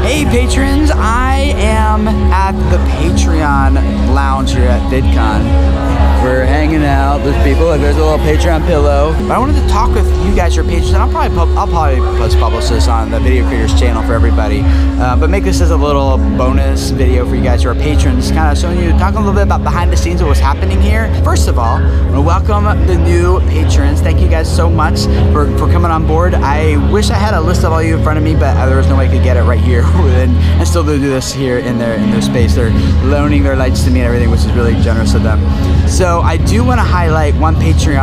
Hey patrons, I am at the Patreon lounge here at VidCon. We're hanging out, there's people, like there's a little Patreon pillow. But I wanted to talk with you guys, your patrons, and I'll probably publish this on the Video Creators channel for everybody. But make this as a little bonus video for you guys who are patrons, kind of showing you, talking a little bit about behind the scenes of what's happening here. First of all, I want to welcome the new patrons. Thank you guys so much for coming on board. I wish I had a list of all you in front of me, but there was no way I could get it right here. and still do this here in their space. They're loaning their lights to me and everything, which is really generous of them. So I do want to highlight one patron,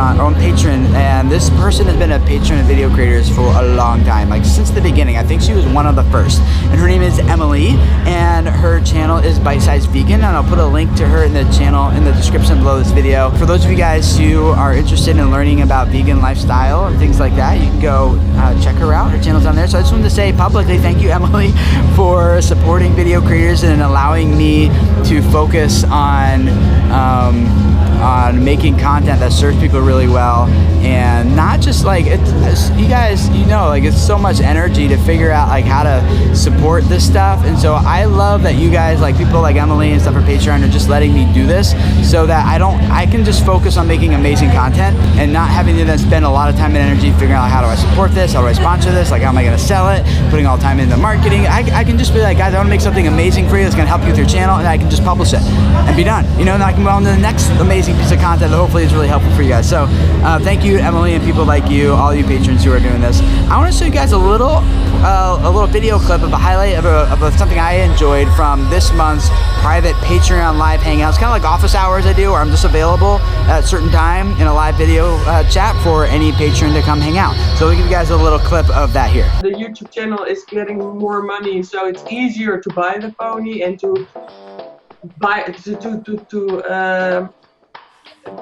and this person has been a patron of Video Creators for a long time, like since the beginning. I think she was one of the first, and her name is Emily, and her channel is Bite Size Vegan, and I'll put a link to her in the channel in the description below this video. For those of you guys who are interested in learning about vegan lifestyle and things like that, you can go check her out. Her channel's on there. So I just wanted to say publicly thank you, Emily, for supporting Video Creators and allowing me to focus on making content that serves people really well, and not just like it's you guys, you know, like it's so much energy to figure out like how to support this stuff. And so I love that you guys, like people like Emily and stuff for Patreon, are just letting me do this so that I can just focus on making amazing content and not having to then spend a lot of time and energy figuring out how do I support this, how do I sponsor this, like how am I going to sell it, putting all the time into marketing. I can just be like, guys, I want to make something amazing for you that's going to help you with your channel, and I can just publish it and be done, you know, and I can go on to the next amazing piece of content that hopefully is really helpful for you guys. So thank you, Emily, and people like you, all you patrons who are doing this. I want to show you guys a little video clip of a highlight of something I enjoyed from this month's private Patreon live hangouts, kind of like office hours I do, where I'm just available at a certain time in a live video chat for any patron to come hang out. So we'll give you guys a little clip of that here. The YouTube channel is getting more money, so it's easier to buy the pony and to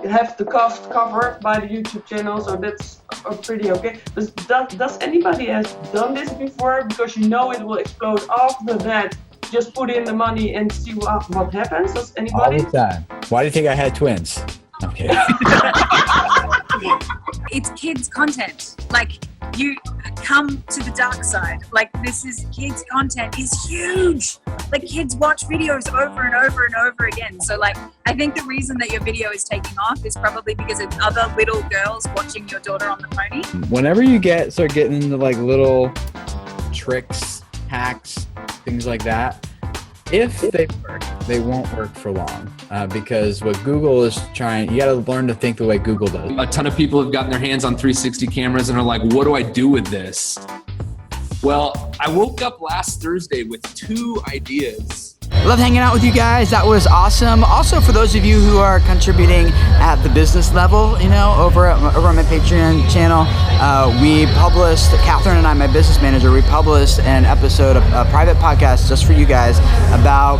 have the cost covered by the YouTube channel, so that's pretty okay. Does anybody has done this before? Because you know it will explode after that. Just put in the money and see what happens. Does anybody? All the time. Why do you think I had twins? Okay. It's kids content. Like, you come to the dark side. Like, this is kids content is huge. Like, kids watch videos over and over and over again. So like, I think the reason that your video is taking off is probably because it's other little girls watching your daughter on the pony. Whenever you start getting into like little tricks, hacks, things like that, if they work, they won't work for long, because what Google is trying, you got to learn to think the way Google does. A ton of people have gotten their hands on 360 cameras and are like, what do I do with this? Well, I woke up last Thursday with 2 ideas. Love hanging out with you guys. That was awesome. Also, for those of you who are contributing at the business level, you know, over on my Patreon channel, we published, Catherine and I, my business manager, we published an episode of a private podcast just for you guys about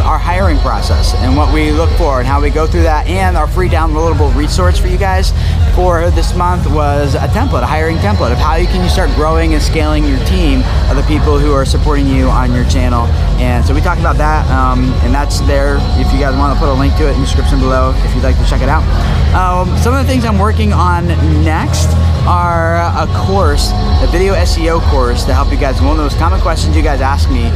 our hiring process and what we look for and how we go through that. And our free downloadable resource for you guys for this month was a template, a hiring template of how you start growing and scaling your team of the people who are supporting you on your channel. And so we talked about that, and that's there if you guys want to put a link to it in the description below if you'd like to check it out. Some of the things I'm working on next are a course, a video SEO course to help you guys. One of the most common questions you guys ask me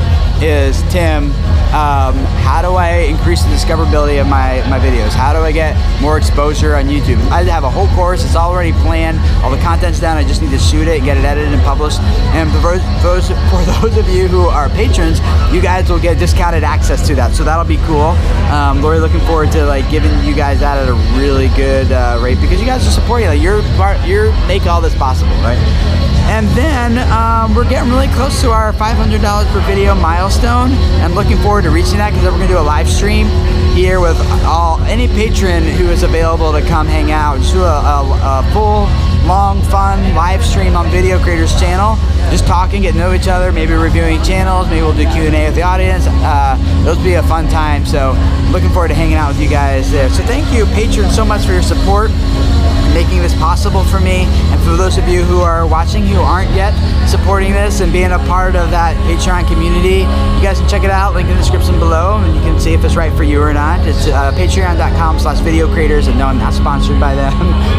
is, Tim, how do I increase the discoverability of my videos? How do I get more exposure on YouTube? I have a whole course, it's already planned, all the content's done, I just need to shoot it, get it edited and published. And for those of you who are patrons, you guys will get discounted access to that, so that'll be cool. We're looking forward to like giving you guys that at a really good rate, because you guys are supporting, like you're make all this possible, right? And then we're getting really close to our $500 per video milestone. I'm looking forward to reaching that, because we're gonna do a live stream here with any patron who is available to come hang out. Just do a full, long, fun live stream on Video Creators channel. Just talking, getting to know each other, maybe reviewing channels, maybe we'll do Q&A with the audience. It'll be a fun time, so looking forward to hanging out with you guys there. So thank you, patrons, so much for your support, making this possible for me. And for those of you who are watching who aren't yet supporting this and being a part of that Patreon community, you guys can check it out, link in the description below, and you can see if it's right for you or not. It's patreon.com/videocreators, and no, I'm not sponsored by them.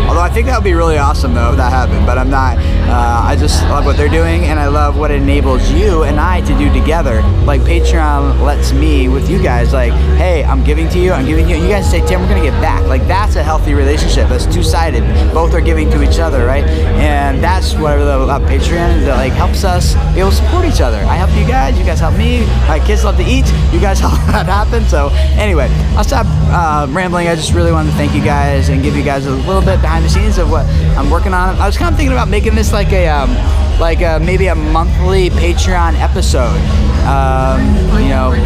Although I think that would be really awesome though if that happened, but I'm not. I just love what they're doing. doing, and I love what it enables you and I to do together. Like Patreon lets me with you guys, like, hey, I'm giving to you, I'm giving you. You guys say, Tim, we're gonna get back. Like, that's a healthy relationship. That's two-sided. Both are giving to each other, right? And that's what I love about Patreon, is that like helps us be able to support each other. I help you guys help me. My kids love to eat. You guys help that happen. So anyway, I'll stop rambling. I just really wanted to thank you guys and give you guys a little bit behind the scenes of what I'm working on. I was kind of thinking about making this like a maybe a monthly Patreon episode,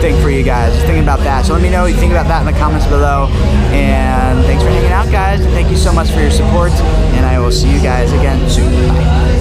thing for you guys. Just thinking about that. So let me know what you think about that in the comments below. And thanks for hanging out, guys. Thank you so much for your support. And I will see you guys again soon. Bye.